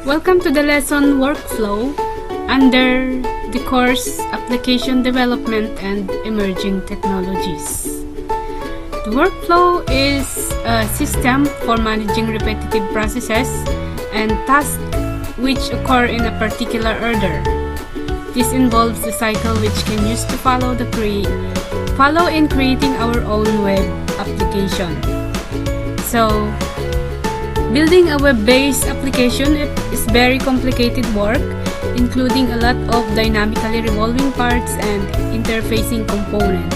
Welcome to the lesson Workflow under the course Application Development and Emerging Technologies. The workflow is a system for managing repetitive processes and tasks which occur in a particular order. This involves the cycle which can use to follow in creating our own web application. So, building a web-based application is very complicated work, including a lot of dynamically revolving parts and interfacing components.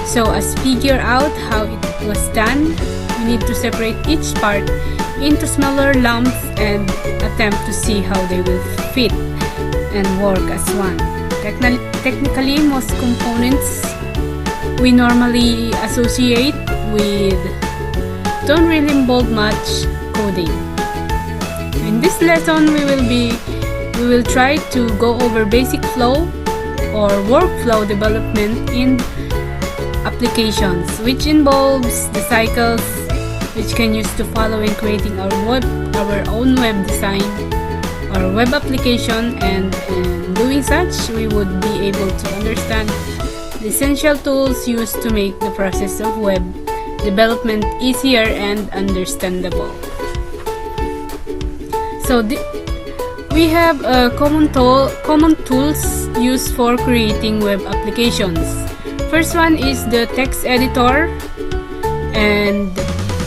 So as figure out how it was done, we need to separate each part into smaller lumps and attempt to see how they will fit and work as one. Technically, most components we normally associate with don't really involve much coding. In this lesson, we will try to go over basic flow or workflow development in applications, which involves the cycles which can use to follow in creating our own web design or web application, and in doing such, we would be able to understand the essential tools used to make the process of web development easier and understandable. So we have common tools used for creating web applications. First one is the text editor, and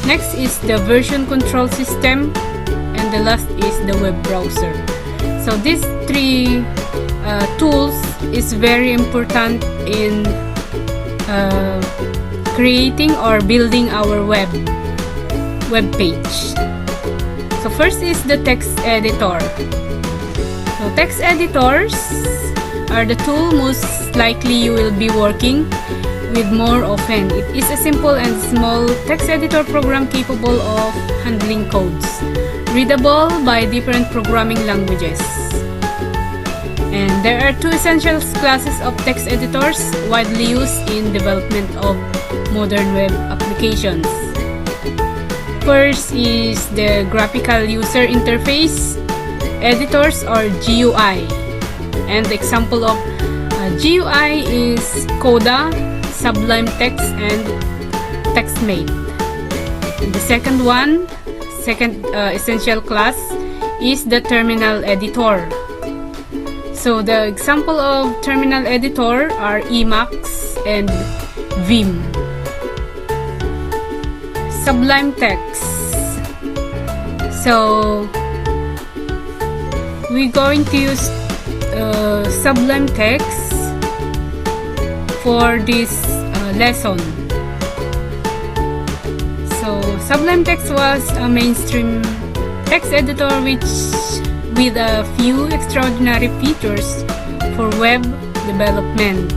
next is the version control system, and the last is the web browser. So these three tools is very important in creating or building our web page. So first is the text editor. So text editors are the tool most likely you will be working with more often. It is a simple and small text editor program capable of handling codes, readable by different programming languages. And there are two essential classes of text editors widely used in development of modern web applications. First is the graphical user interface editors or GUI, and the example of GUI is Coda, Sublime Text, and TextMate. And the second essential class is the terminal editor. So the example of terminal editor are Emacs and Vim. Sublime Text. So we're going to use Sublime Text for this lesson. So Sublime Text was a mainstream text editor with a few extraordinary features for web development.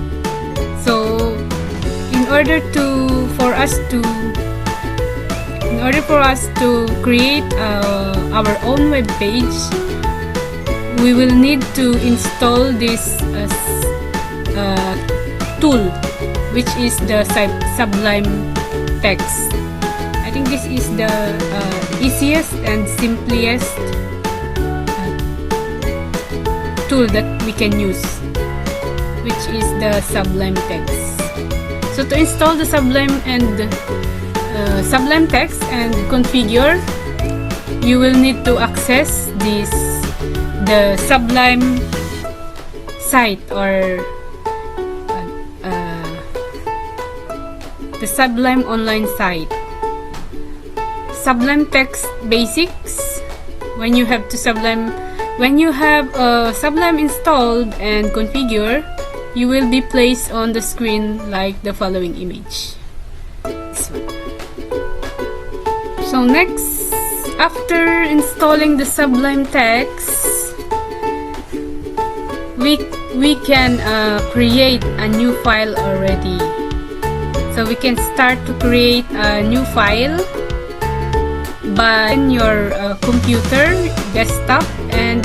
So in order for us to create our own web page, we will need to install this tool, which is the Sublime Text. I think this is the easiest and simplest tool that we can use, which is the Sublime Text. So to install the Sublime Text and configure, you will need to access the Sublime site or the Sublime online site. Sublime Text Basics. When you have Sublime installed and configured, you will be placed on the screen like the following image. This one. So next, after installing the Sublime Text, we can create a new file already. So we can start to create a new file by your computer, desktop, and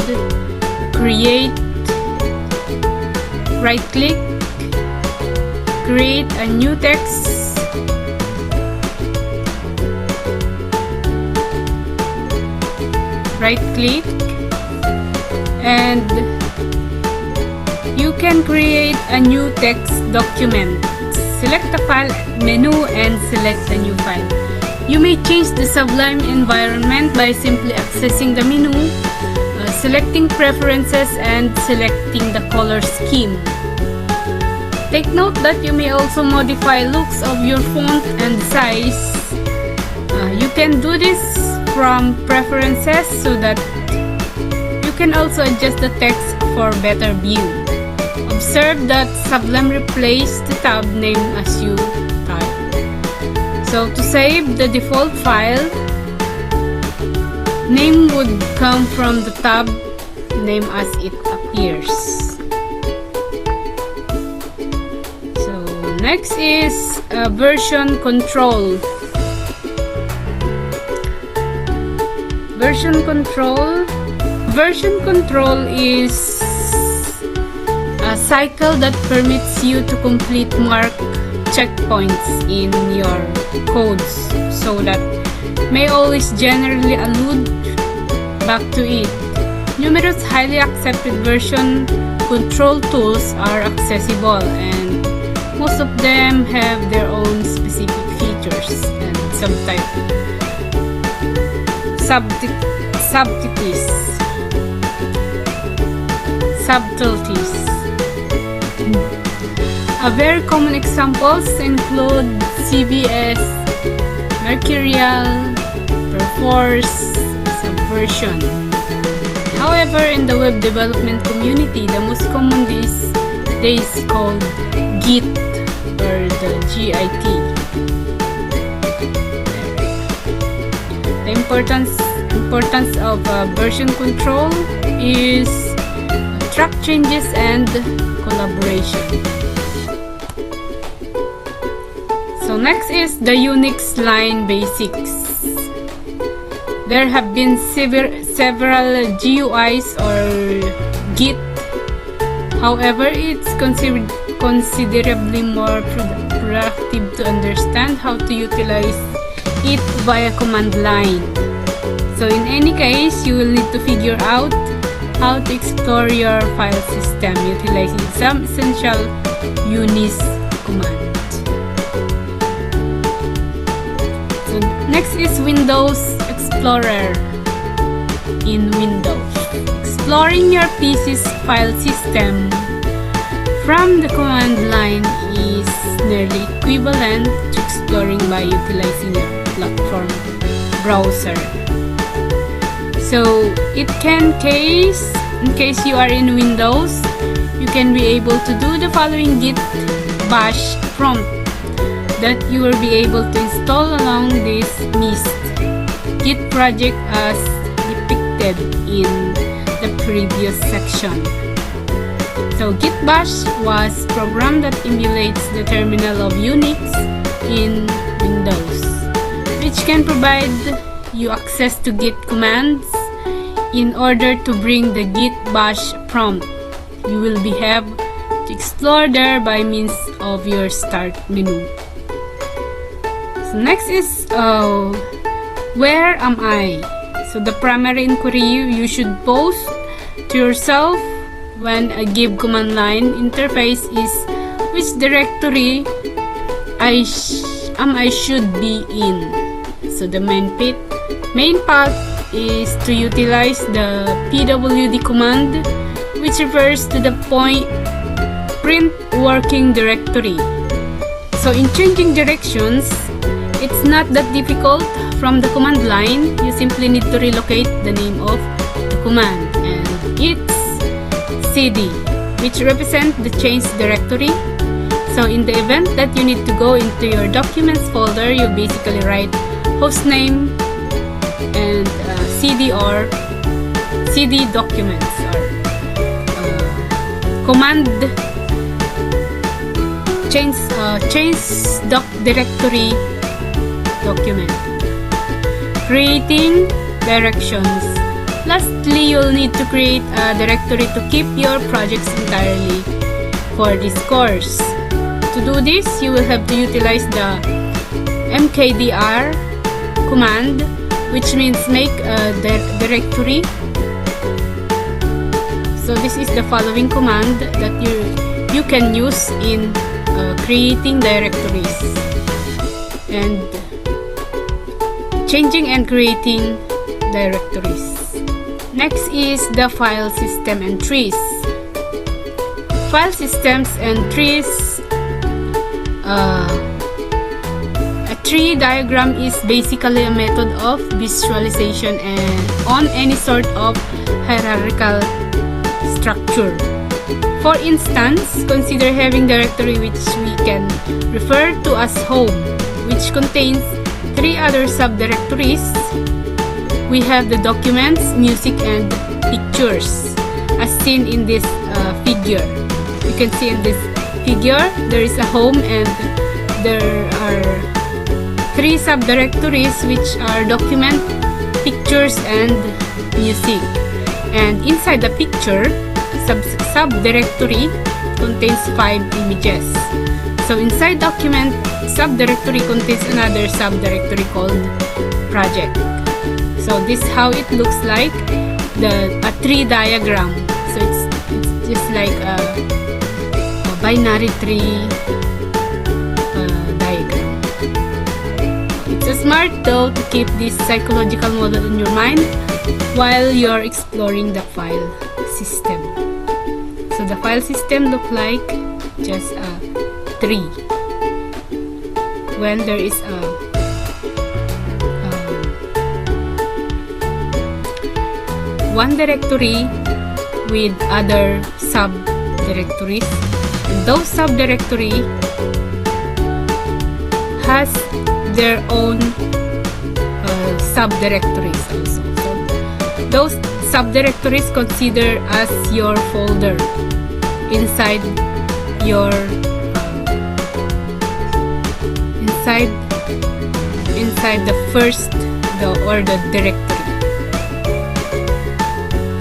right click, create a new text right click, and you can create a new text document. Select the file menu and select the new file. You may change the Sublime environment by simply accessing the menu, selecting preferences, and selecting the color scheme. Take note that you may also modify looks of your font and size. You can do this from preferences so that you can also adjust the text for better view. Observe that Sublime replaced the tab name as you type. So to save the default file, name would come from the tab name as it appears. So next is version control. Version control is a cycle that permits you to complete marked checkpoints in your codes so that may always generally allude back to it. Numerous highly accepted version control tools are accessible, and most of them have their own specific features and some type subtleties. Very common examples include CVS, Mercurial, Perforce, Subversion. However, in the web development community, the most common these days called Git or the GIT. The importance of version control is track changes and collaboration. So next is the Unix line basics. There have been several GUIs or Git. However, it's considerably more productive to understand how to utilize it via command line. So in any case, you will need to figure out how to explore your file system utilizing some essential Unis command. So next is Windows Explorer. In Windows, exploring your PC's file system from the command line is nearly equivalent to exploring by utilizing a platform browser. So in case you are in Windows, you can be able to do the following git bash prompt that you will be able to install along this list Git project as depicted in the previous section. So git bash was a program that emulates the terminal of Unix in Windows, which can provide you access to Git commands. In order to bring the git bash prompt, you will have to explore there by means of your start menu. So next is where am I? So the primary inquiry you should pose to yourself when a give command line interface is which directory I should be in. So the main path is to utilize the pwd command, which refers to the print working directory. So in changing directions, it's not that difficult. From the command line, you simply need to relocate the name of the command, and it's cd, which represents the changed directory. So in the event that you need to go into your documents folder, you basically write hostname and cd or cd documents or command change directory document. Creating directions. Lastly, you'll need to create a directory to keep your projects entirely for this course. To do this, you will have to utilize the mkdir command, which means make a directory. So this is the following command that you can use in creating directories and changing and creating directories. Next is the file system and trees. File systems and trees. A tree diagram is basically a method of visualization and on any sort of hierarchical structure. For instance, consider having directory which we can refer to as home, which contains 3 other subdirectories. We have the documents, music, and pictures, as seen in this figure. You can see in this figure there is a home and there are 3 subdirectories which are document, pictures, and music. And inside the picture, subdirectory contains 5 images. So inside document, subdirectory contains another subdirectory called project. So this is how it looks like, a tree diagram. So it's just like a binary tree diagram. It's smart though to keep this psychological model in your mind while you're exploring the file system. So the file system look like just a tree. When there is one directory with other subdirectories, and those subdirectory has their own subdirectories also. So those subdirectories consider as your folder inside your inside the first or the directory.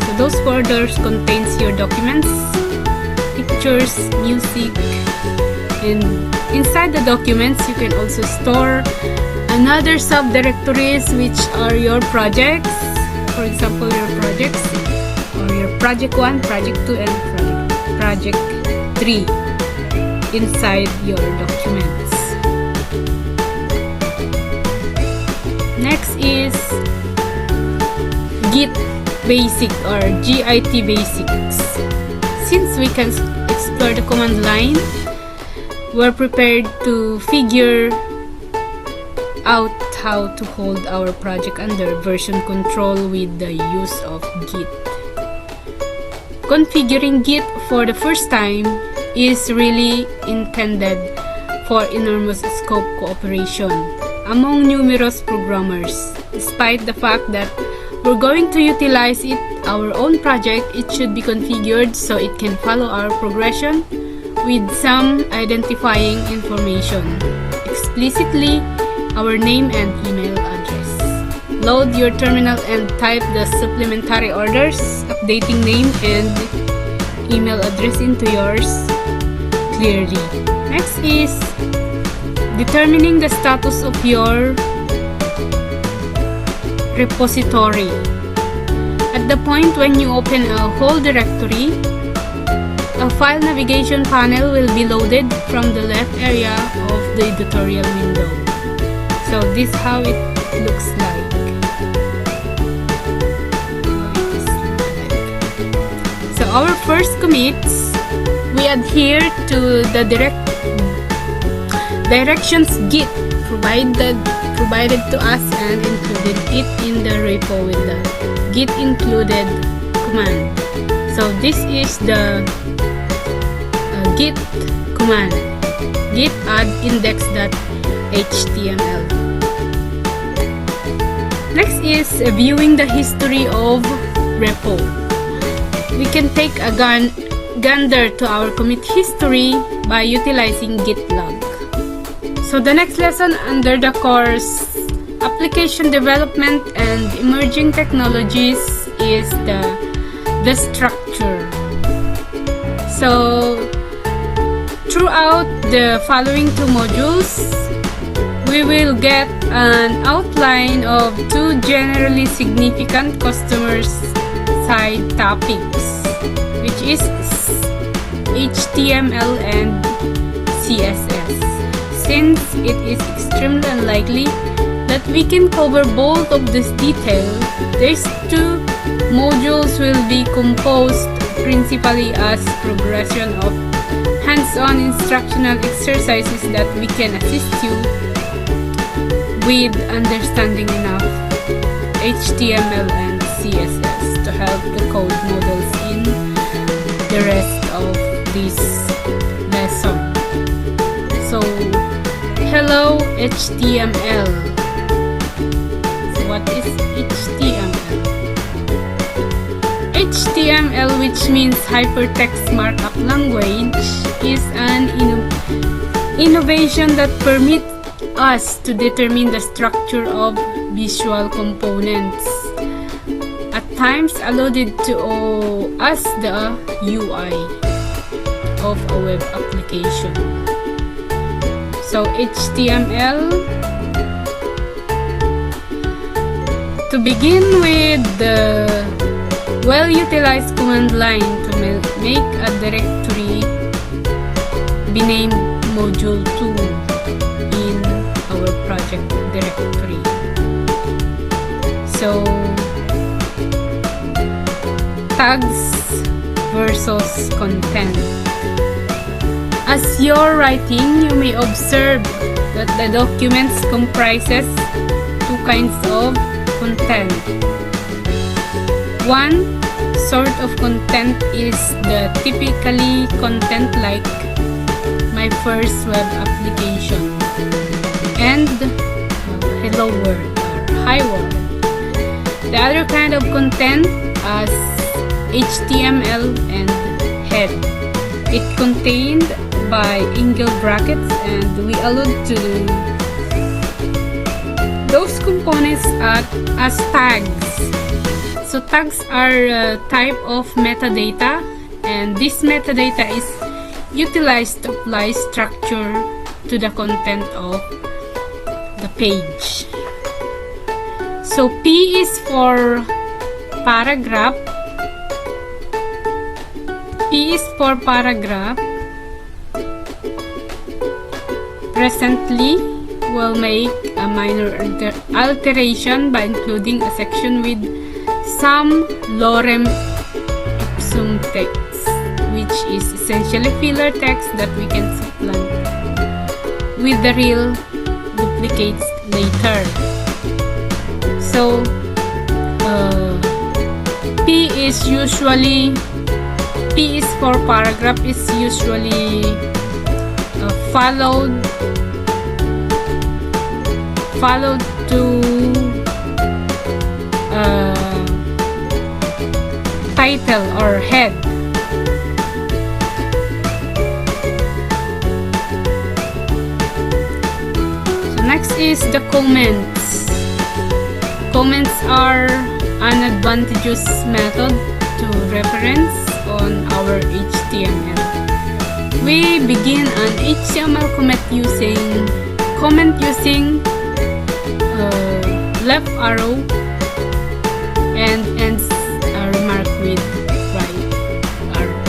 So those folders contains your documents, pictures, music, and inside the documents you can also store another subdirectories which are your projects. For example, your projects or your project 1, project 2, and project 3 inside your documents. Next is Git basic or Git basics. Since we can explore the command line, we're prepared to figure out how to hold our project under version control with the use of Git. Configuring Git for the first time is really intended for enormous scope cooperation among numerous programmers. Despite the fact that we're going to utilize our own project, it should be configured so it can follow our progression with some identifying information, explicitly our name and email address. Load your terminal and type the supplementary orders, updating name and email address into yours clearly. Next is determining the status of your repository. At the point when you open a whole directory, a file navigation panel will be loaded from the left area of the editorial window. So this is how it looks like. So our first commits, we adhere to the directions Git provided to us and included it in the repo with the Git included command. So this is the Git command, git add index.html. Next is viewing the history of repo. We can take a gander to our commit history by utilizing git log. So the next lesson under the course Application Development and Emerging Technologies is the structure. So throughout the following 2 modules, we will get an outline of two generally significant customers' side topics, which is HTML and CSS. Since it is extremely unlikely that we can cover both of this detail, these two modules will be composed principally as progression of hands-on instructional exercises that we can assist you with understanding enough HTML and CSS to help the code models in the rest of this lesson. So, hello HTML. So what is HTML? HTML, which means Hypertext Markup Language, is an innovation that permits us to determine the structure of visual components, at times alluded to as the UI of a web application. So HTML, to begin with, the well-utilized command line to make a directory be named module 2 in our project directory. So, tags versus content. As you're writing, you may observe that the documents comprises two kinds of content. One sort of content is the typically content like my first web application and hello world or hi world. The other kind of content as HTML and head. It contained by angle brackets, and we allude to those components as tags. So tags are a type of metadata, and this metadata is utilized to apply structure to the content of the page. So P is for paragraph. P is for paragraph. Presently, we'll make a minor alteration by including a section with some lorem ipsum text, which is essentially filler text that we can supplant with the real duplicates later. So P is for paragraph is usually followed to title or head. So next is the comments. Comments are an advantageous method to reference on our HTML. We begin an HTML comment using left arrow and ends a remark with right arrow.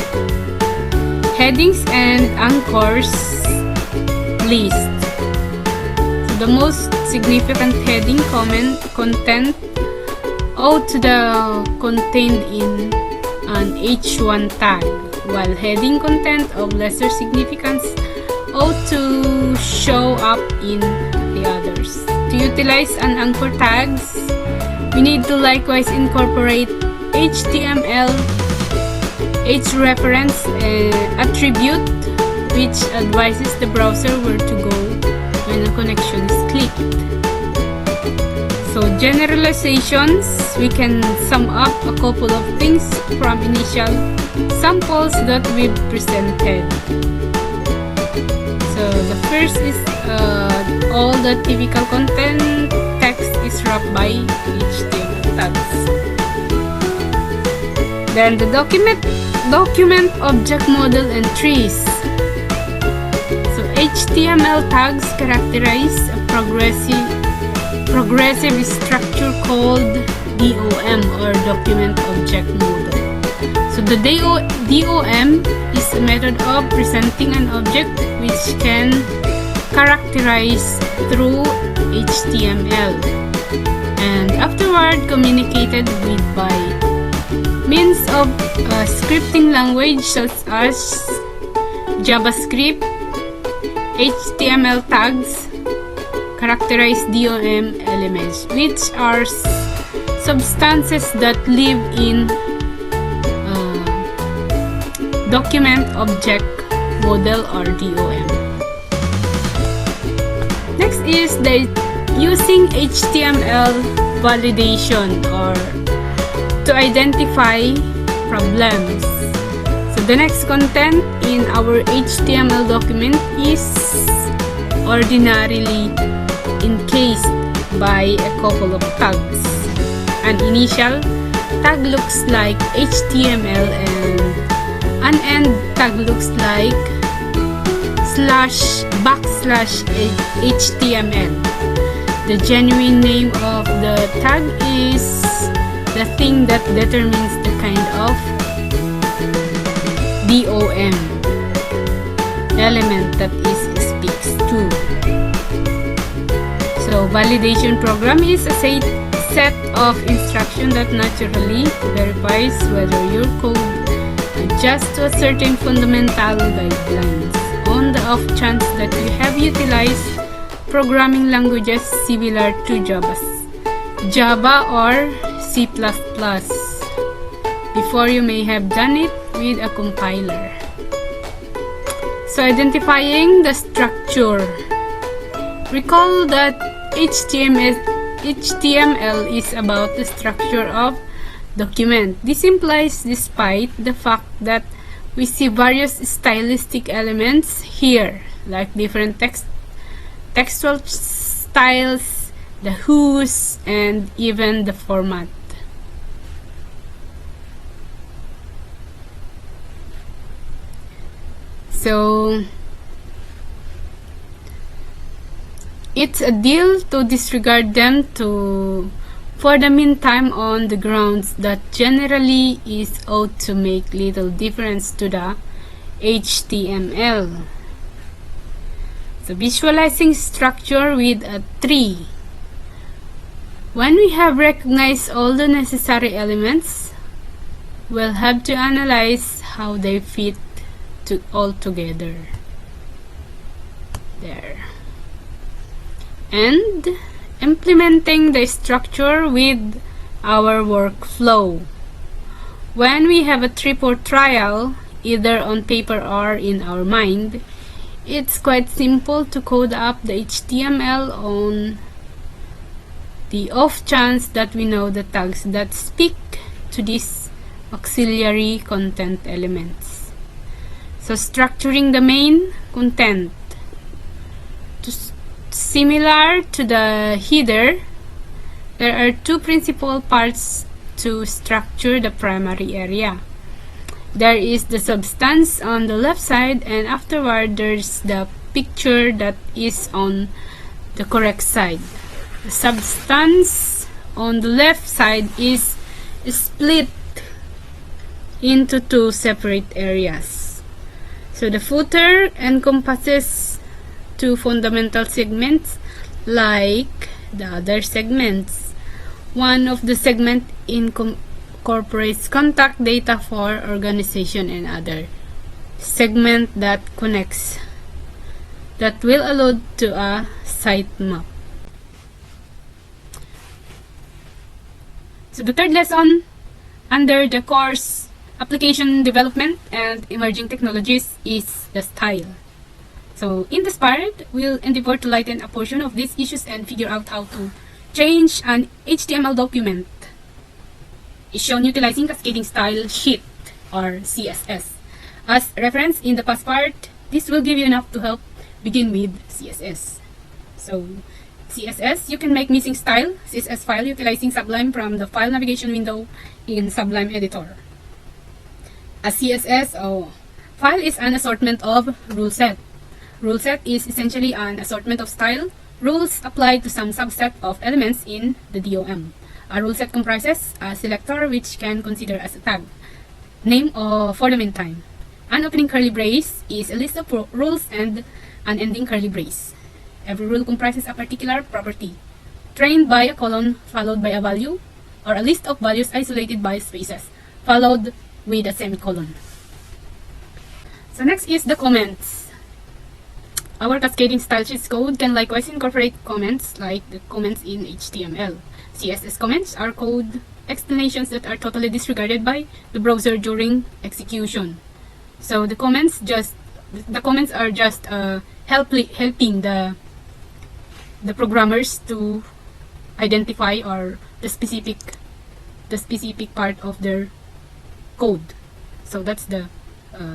Headings and anchors list. So the most significant heading content ought to the contained in an H1 tag, while heading content of lesser significance ought to show up in the others. To utilize an anchor tags, we need to likewise incorporate HTML hrefs attribute, which advises the browser where to go when a connection is clicked. So generalizations, we can sum up a couple of things from initial samples that we've presented. So the first is all the typical content text is wrapped by HTML tags. Then the document object model and trees. So HTML tags characterize a progressive structure called DOM, or Document Object Model. So the DOM is a method of presenting an object which can characterize through HTML and afterward communicated with by means of a scripting language such as JavaScript. HTML tags characterize DOM elements, which are substances that live in Document Object Model, or DOM. Next is the using HTML validation, or to identify problems. So the next content in our HTML document is ordinarily encased by a couple of tags. An initial tag looks like HTML and an end tag looks like /\HTML. The genuine name of the tag is the thing that determines the kind of DOM element that it speaks to. So validation program is a set of instructions that naturally verifies whether your code adjusts to a certain fundamental guidelines. On the off chance that you have utilized programming languages similar to Java or C++, before you may have done it with a compiler. So identifying the structure. Recall that HTML is about the structure of document. This implies despite the fact that we see various stylistic elements here, like different textual styles, the hues, and even the format. So it's a deal to disregard them for the meantime on the grounds that generally is ought to make little difference to the HTML. So visualizing structure with a tree. When we have recognized all the necessary elements, we'll have to analyze how they fit all together. There. And implementing the structure with our workflow. When we have a trip or trial, either on paper or in our mind, it's quite simple to code up the HTML on the off chance that we know the tags that speak to these auxiliary content elements. So structuring the main content. Similar to the header, there are two principal parts to structure the primary area. There is the substance on the left side, and afterward there's the picture that is on the correct side. The substance on the left side is split into two separate areas. So the footer encompasses two fundamental segments like the other segments. One of the segments incorporates contact data for organization, and other segment that connects, that will allude to a sitemap. So the third lesson under the course Application Development and Emerging Technologies is the style. So in this part, we'll endeavor to lighten a portion of these issues and figure out how to change an HTML document. Is shown utilizing cascading style sheet, or CSS. As reference in the past part, this will give you enough to help begin with CSS. So CSS, you can make missing style CSS file utilizing Sublime from the file navigation window in Sublime Editor. A CSS file is an assortment of rule set. Rule set is essentially an assortment of style rules apply to some subset of elements in the DOM. A rule set comprises a selector which can consider as a tag name for the meantime. An opening curly brace is a list of rules and an ending curly brace. Every rule comprises a particular property, trained by a colon followed by a value, or a list of values isolated by spaces, followed with a semicolon. So next is the comments. Our cascading style sheets code can likewise incorporate comments like the comments in HTML. CSS comments are code explanations that are totally disregarded by the browser during execution. So the comments are just helping the programmers to identify or the specific part of their code. So that's the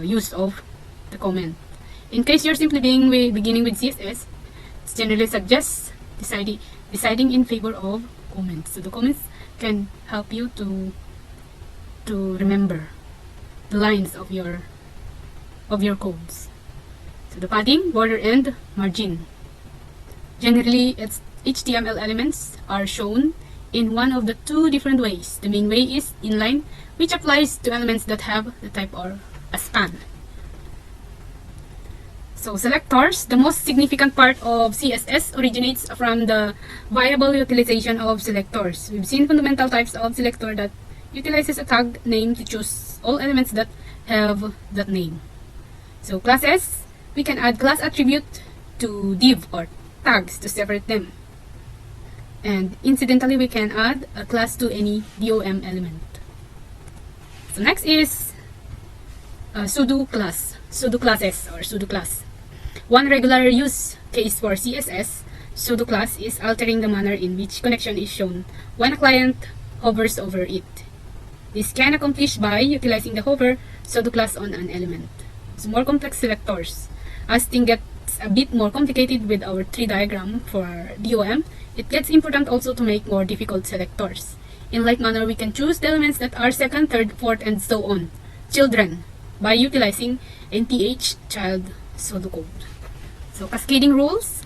use of the comment. In case you're simply beginning with CSS, it generally suggests deciding in favor of comments. So the comments can help you to remember the lines of your codes. So the padding, border, and margin. Generally, HTML elements are shown in one of the two different ways. The main way is inline, which applies to elements that have the type or a span. So selectors, the most significant part of CSS originates from the viable utilization of selectors. We've seen fundamental types of selector that utilizes a tag name to choose all elements that have that name. So classes, we can add class attribute to div or tags to separate them. And incidentally, we can add a class to any DOM element. So next is pseudo classes or pseudo class. One regular use case for CSS pseudo class is altering the manner in which connection is shown when a client hovers over it. This can accomplish by utilizing the hover pseudo class on an element. So more complex selectors. As things get a bit more complicated with our tree diagram for DOM, it gets important also to make more difficult selectors. In like manner, we can choose the elements that are second, third, fourth, and so on, children, by utilizing nth child pseudocode. So cascading rules.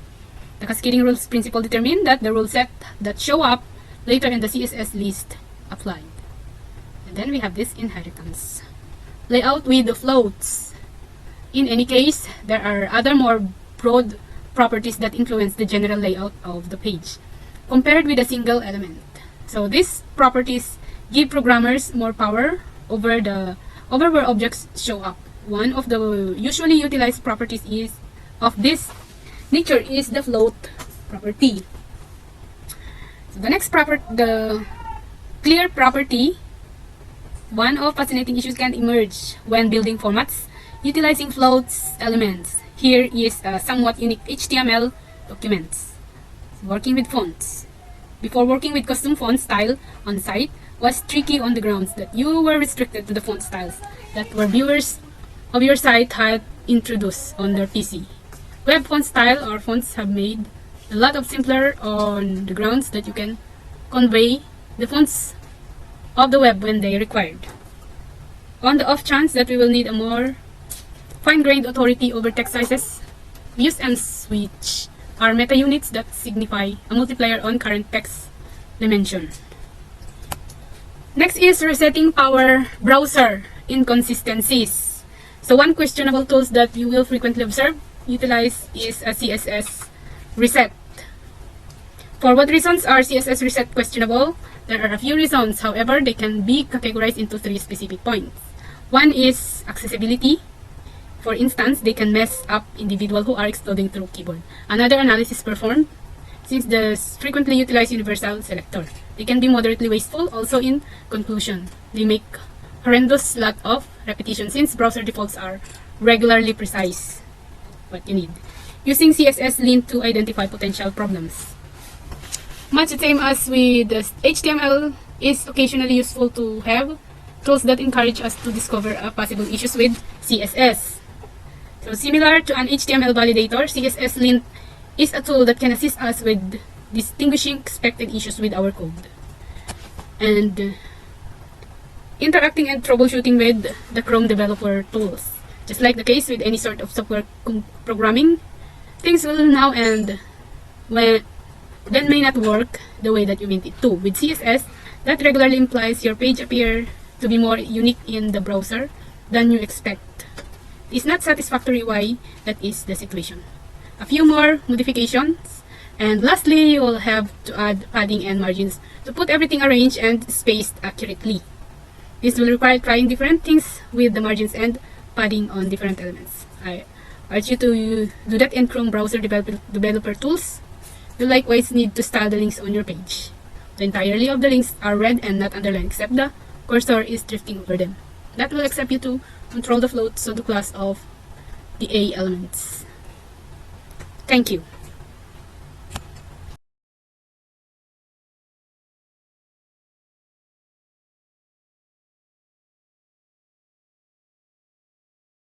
The cascading rules principle determine that the rule set that show up later in the CSS list applied. And then we have this inheritance. Layout with the floats. In any case, there are other more broad properties that influence the general layout of the page, compared with a single element. So these properties give programmers more power over where objects show up. One of the usually utilized properties of this nature is the float property. So the next the clear property. One of fascinating issues can emerge when building formats utilizing floats elements. Here is a somewhat unique HTML documents. Working with fonts. Before working with custom font style on site was tricky on the grounds that you were restricted to the font styles that were viewers of your site had introduced on their PC. Web font style or fonts have made a lot of simpler on the grounds that you can convey the fonts of the web when they are required. On the off chance that we will need a more fine-grained authority over text sizes, views and switch are meta units that signify a multiplier on current text dimension. Next is resetting power browser inconsistencies. So one questionable tools that you will frequently utilize is a CSS reset. For what reasons are CSS reset questionable? There are a few reasons. However, they can be categorized into three specific points. One is accessibility. For instance, they can mess up individuals who are exploding through keyboard. Another analysis performed since the frequently utilized universal selector. They can be moderately wasteful. Also in conclusion, they make horrendous lot of repetition since browser defaults are regularly precise what you need. Using CSS lint to identify potential problems. Much the same as with HTML, is occasionally useful to have tools that encourage us to discover possible issues with CSS. So similar to an HTML validator, CSS lint is a tool that can assist us with distinguishing expected issues with our code. And interacting and troubleshooting with the Chrome developer tools. Just like the case with any sort of software programming, things will now and then may not work the way that you meant it to. With CSS, that regularly implies your page appear to be more unique in the browser than you expect. It's not satisfactory why that is the situation. A few more modifications, and lastly, you will have to add padding and margins to put everything arranged and spaced accurately. This will require trying different things with the margins and padding on different elements. I urge you to do that in Chrome browser developer tools. You likewise need to style the links on your page. The entirety of the links are red and not underlined except the cursor is drifting over them. That will accept you to control the floats of the class of the A elements. Thank you.